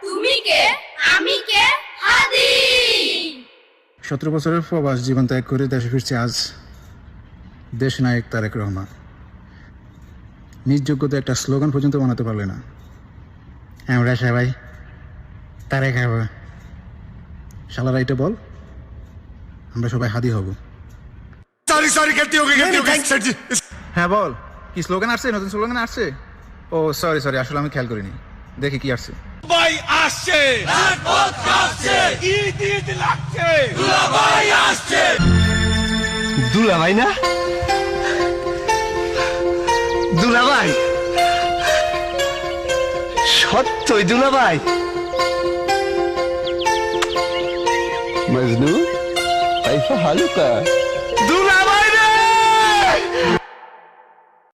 তুমি কে? আমি কে? হাদি। 17 বছরের প্রবাস জীবন ত্যাগ করে দেশে ফিরছে আজ দেশ নায়ক তারেক রহমান। নিজ যোগ্যতা একটা স্লোগান পর্যন্ত বানাতে পারলে না। আমরা সবাই তারেক হব। শালারা এটা বল, আমরা সবাই হাদি হব। হ্যাঁ বল, কি স্লোগান আসছে? নতুন স্লোগান আসছে? ও সরি, আসলে আমি খেয়াল করিনি। দেখি কি আসছে। ভাই আসছে, রাজপথ কাঁপছে, ঈদ লাগছে, দুলাভাই আসছে। দুলাভাই না, দুলাভাই সত্যই দুলাভাই। মজনু, কাইফা হালুকা?